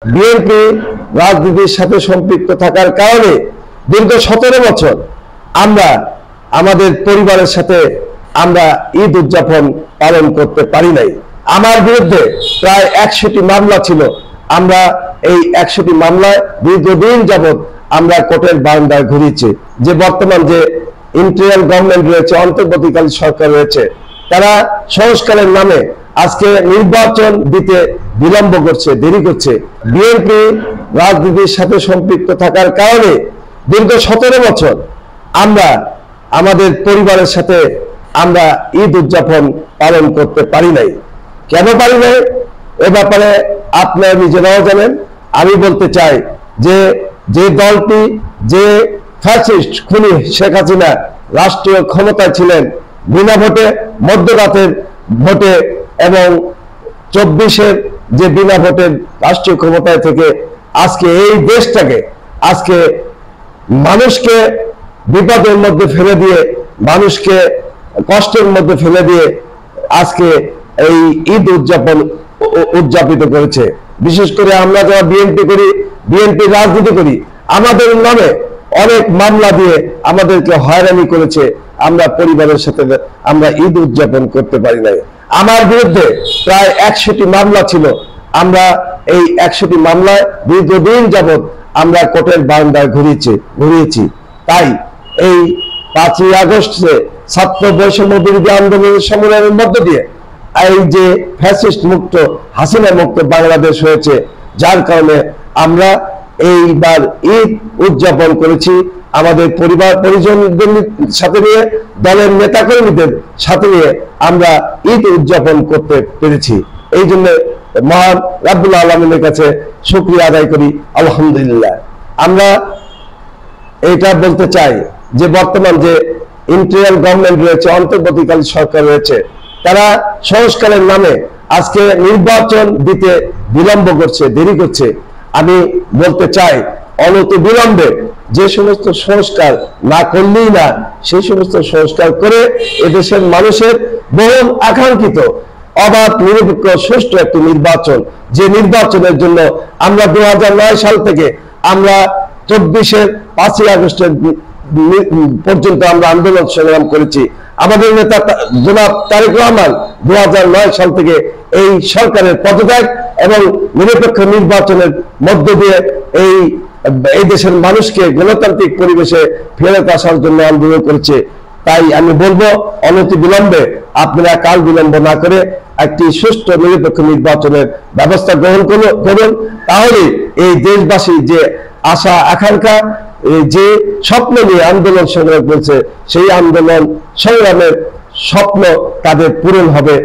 BNP রাজনীতির সাথে সম্পৃক্ত থাকার কারণে দীর্ঘ 17 বছর আমরা আমাদের পরিবারের সাথে আমরা ঈদ উদযাপন পালন করতে পারি নাই। আমার বিরুদ্ধে প্রায় 100টি মামলা ছিল। আমরা এই 100টি মামলায় দীর্ঘদিন যাবৎ আমরা কোর্টের বারান্দায় ঘুরিয়েছি। যে বর্তমান যে ইন্টারিম গভর্নমেন্ট রয়েছে, অন্তর্বর্তীকালীন সরকার রয়েছে, তারা সংস্কারের নামে আজকে নির্বাচন দিতে বিলম্ব করছে, দেরি করছে। বিএনপি রাজনীতির সাথে সম্পৃক্ত থাকার কারণে দীর্ঘ 17 বছর আমরা আমাদের পরিবারের সাথে আমরা ঈদ উদযাপন পালন করতে পারি নাই। কেন পারি নাই এ ব্যাপারে আপনারা নিজেরাও জানেন। আমি বলতে চাই যে দলটি, যে ফ্যাসিস্ট খুনি শেখ হাসিনা রাষ্ট্রীয় ক্ষমতায় ছিলেন, বিনা ভোটে, মধ্যরাতের ভোটে এবং 24-এর যে বিনা ভোটের রাষ্ট্রীয় ক্ষমতায় থেকে আজকে এই দেশটাকে আজকে মানুষকে বিপদের মধ্যে ফেলে দিয়ে, মানুষকে কষ্টের মধ্যে ফেলে দিয়ে আজকে এই ঈদ উদযাপিত করেছে। বিশেষ করে আমরা যারা বিএনপি করি, বিএনপি রাজনীতি করি, আমাদের নামে অনেক মামলা দিয়ে আমাদেরকে হয়রানি করেছে। আমরা পরিবারের সাথে আমরা ঈদ উদযাপন করতে পারি নাই। আমার বিরুদ্ধে প্রায় 100টি মামলা ছিল। আমরা এই 100টি মামলায় দীর্ঘদিন যাবৎ আমরা কোর্টের বারান্দায় ঘুরিয়েছি। তাই এই 5ই আগস্টে ছাত্র বৈষম্য বিরোধী আন্দোলনের সংগ্রামের মধ্য দিয়ে এই যে ফ্যাসিস্ট মুক্ত, হাসিনা মুক্ত বাংলাদেশ হয়েছে, যার কারণে আমরা এইবার ঈদ উদযাপন করেছি আমাদের পরিবার পরিজনদের সাথে নিয়ে, দলের নেতাকর্মীদের সাথে নিয়ে আমরা ঈদ উদযাপন করতে পেরেছি। এই জন্য মহান রাব্বুল আলামিনের কাছে শুকরিয়া আদায় করি, আলহামদুলিল্লাহ। আমরা এটা বলতে চাই যে বর্তমান যে ইন্টারিম গভর্নমেন্ট রয়েছে, অন্তর্বর্তীকালীন সরকার রয়েছে, তারা সংস্কারের নামে আজকে নির্বাচন দিতে বিলম্ব করছে, দেরি করছে। আমি বলতে চাই অনতি বিলম্বে যে সমস্ত সংস্কার না করলেই না, সেই সমস্ত সংস্কার করে এদেশের মানুষের বহু আকাঙ্ক্ষিত অবাধ, নিরপেক্ষ, সুষ্ঠু একটি নির্বাচন, যে নির্বাচনের জন্য আমরা 2009 সাল থেকে আমরা 24-এর 5ই আগস্টের পর্যন্ত আমরা আন্দোলন সংগ্রাম করেছি। আমাদের নেতা জনাব তারেক রহমান 2009 সাল থেকে এই সরকারের পদত্যাগ এবং নিরপেক্ষ নির্বাচনের মধ্য দিয়ে এই দেশের মানুষকে গণতান্ত্রিক পরিবেশে ফেরত আসার জন্য আন্দোলন করেছে। তাই আমি বলবো অনতি বিলম্বে আপনারা কাল বিলম্ব না করে একটি সুষ্ঠু নিরপেক্ষ নির্বাচনের ব্যবস্থা গ্রহণ করুন। তাহলে এই দেশবাসী যে আশা আকাঙ্ক্ষা, যে স্বপ্ন নিয়ে আন্দোলন সংগ্রাম করছে, সেই আন্দোলন সংগ্রামের স্বপ্ন তাদের পূরণ হবে।